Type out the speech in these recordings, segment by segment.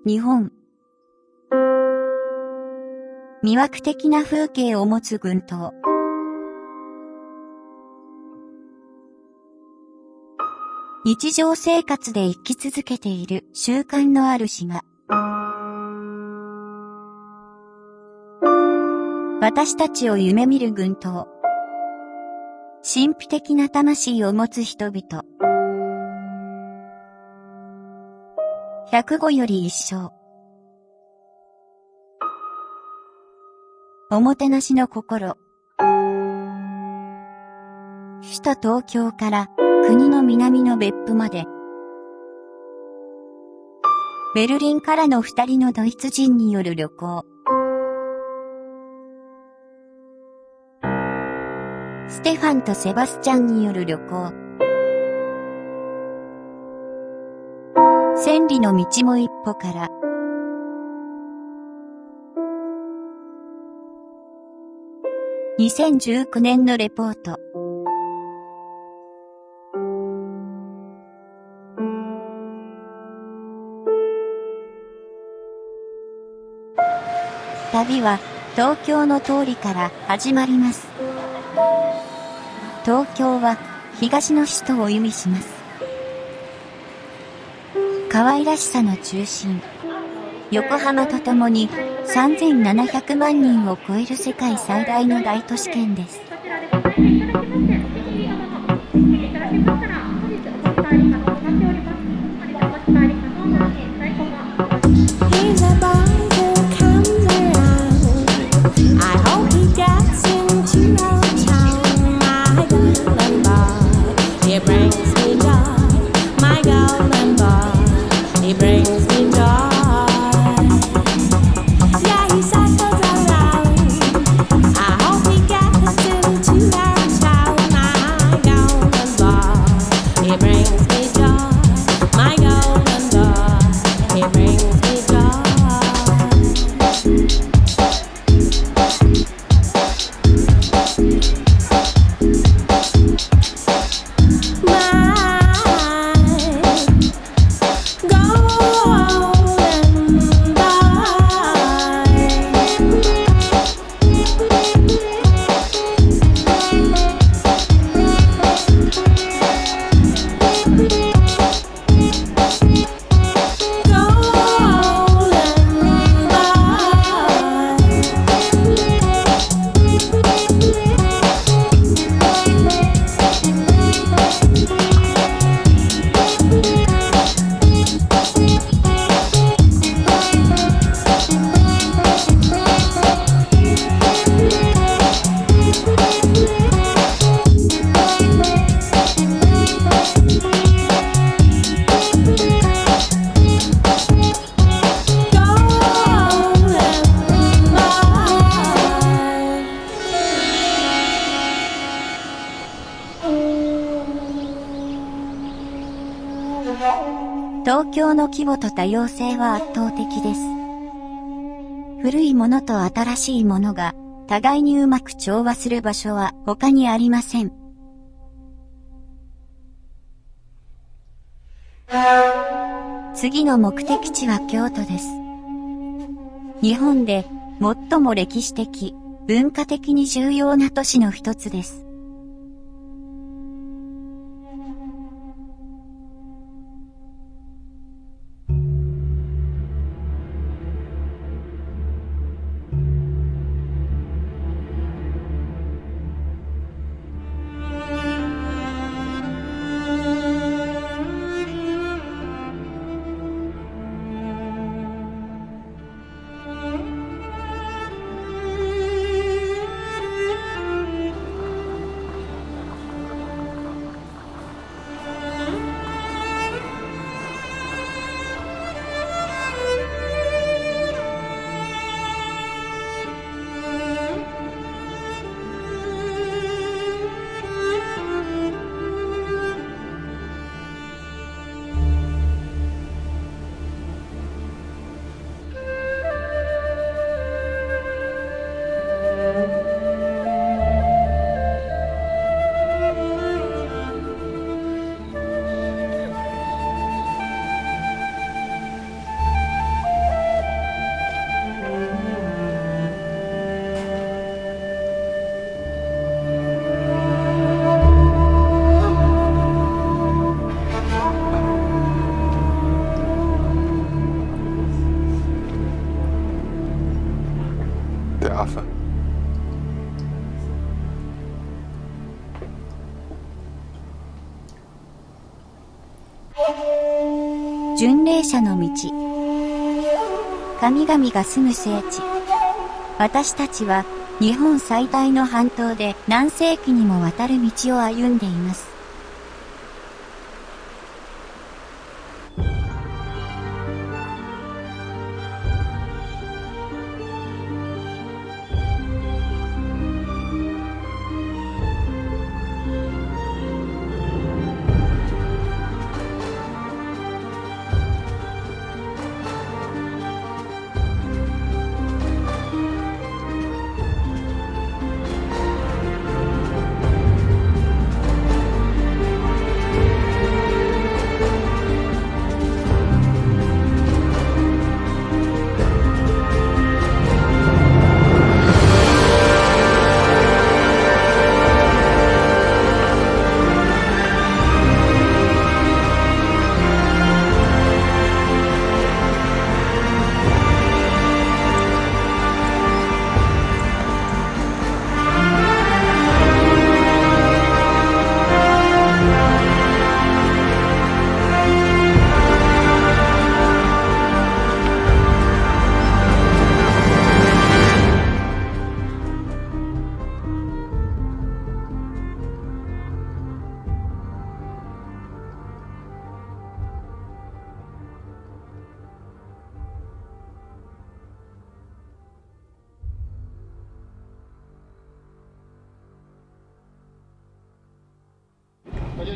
日本。魅惑的な風景を持つ群島。日常生活で生き続けている習慣のある島。私たちを夢見る群島。神秘的な魂を持つ人々。105より一生。おもてなしの心。首都東京から国の南の別府まで。ベルリンからの2人のドイツ人による旅行。ステファンとセバスチャンによる旅行。千里の道も一歩から。2019年のレポート。旅は東京の通りから始まります。東京は東の首都を意味します。可愛らしさの中心。横浜とともに3700万人を超える世界最大の大都市圏です。東京の規模と多様性は圧倒的です。古いものと新しいものが互いにうまく調和する場所は他にありません。次の目的地は京都です。日本で最も歴史的、文化的に重要な都市の一つです。Arthur. 巡礼者の道。神々が住む聖地。私たちは日本最大の半島で何世紀にもわたる道を歩んでいます。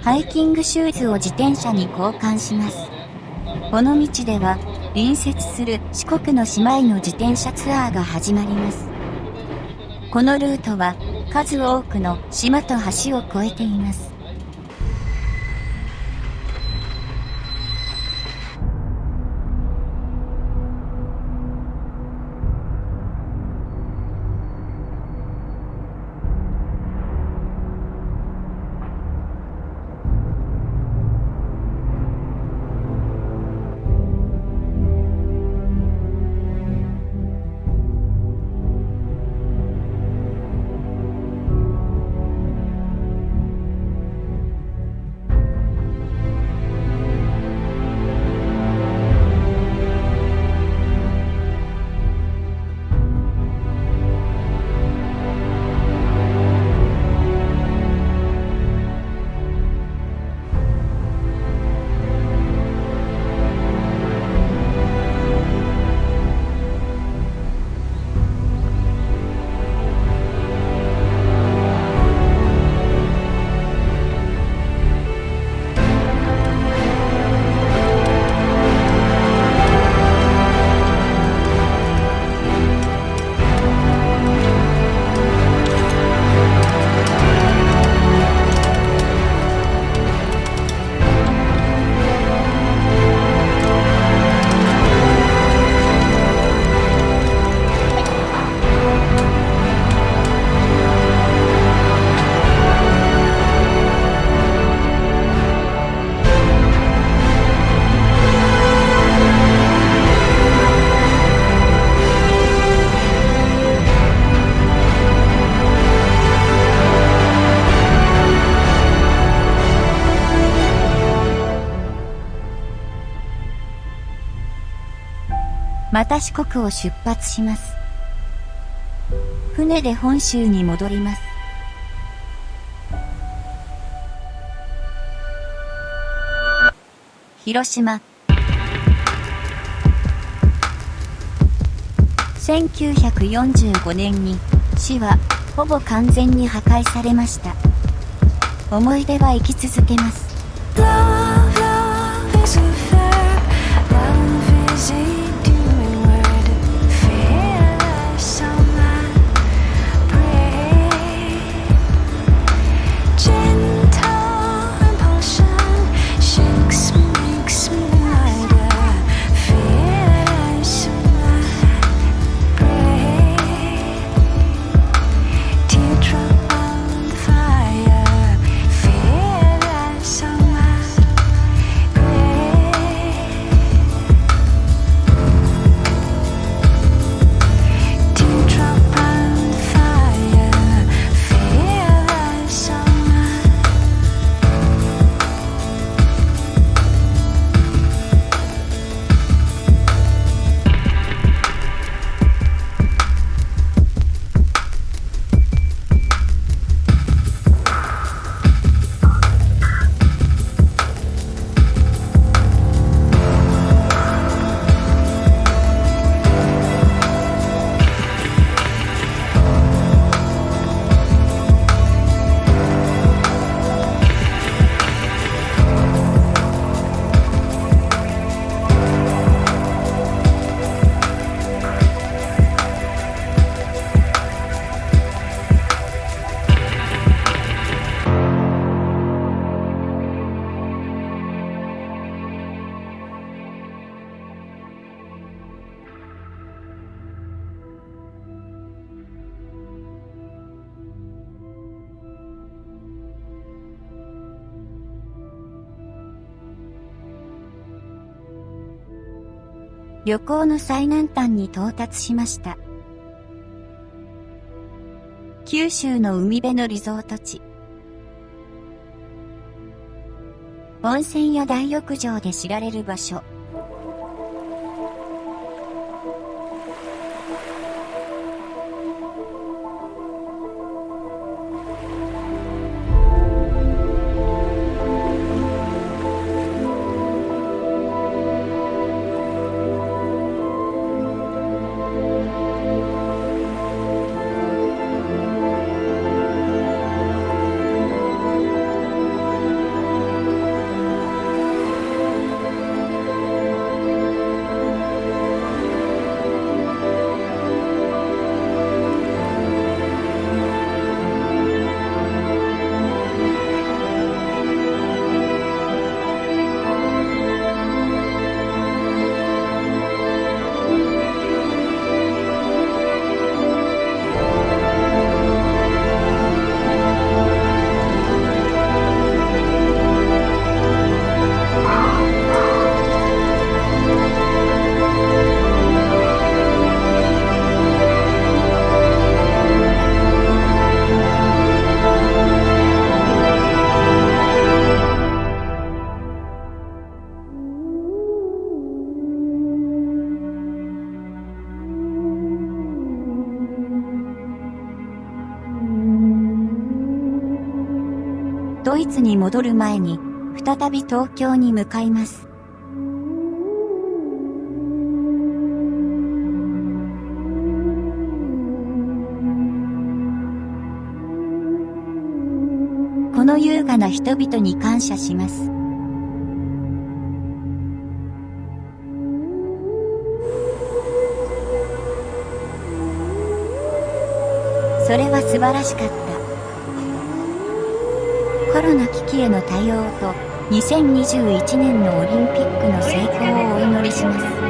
ハイキングシューズを自転車に交換します。この道では隣接する四国の島への自転車ツアーが始まります。このルートは数多くの島と橋を越えています。また四国を出発します。船で本州に戻ります。広島。1945年に市はほぼ完全に破壊されました。思い出は生き続けます。旅行の最南端に到達しました。九州の海辺のリゾート地。温泉や大浴場で知られる場所。ドイツに戻る前に、再び東京に向かいます。この優雅な人々に感謝します。それは素晴らしかった。コロナ危機への対応と2021年のオリンピックの成功をお祈りします。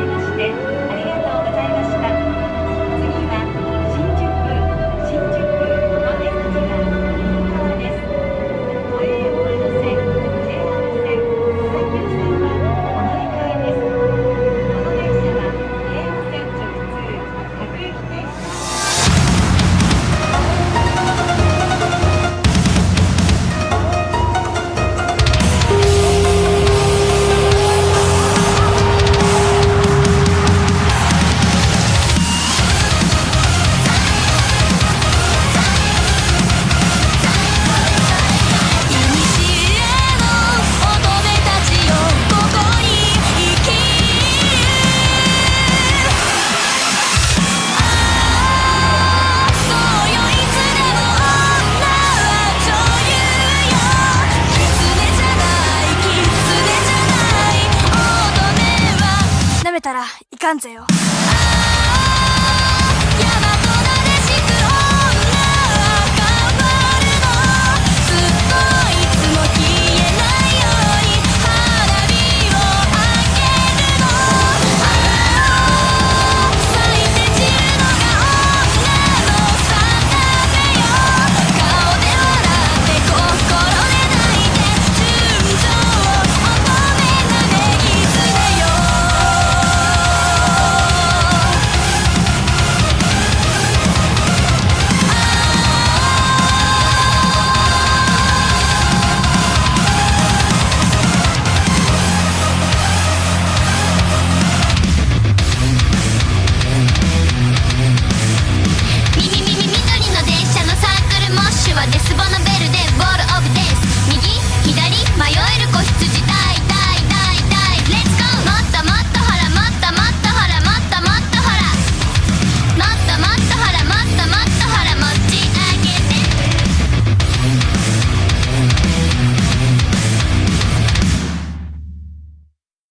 たらいかんぜよ。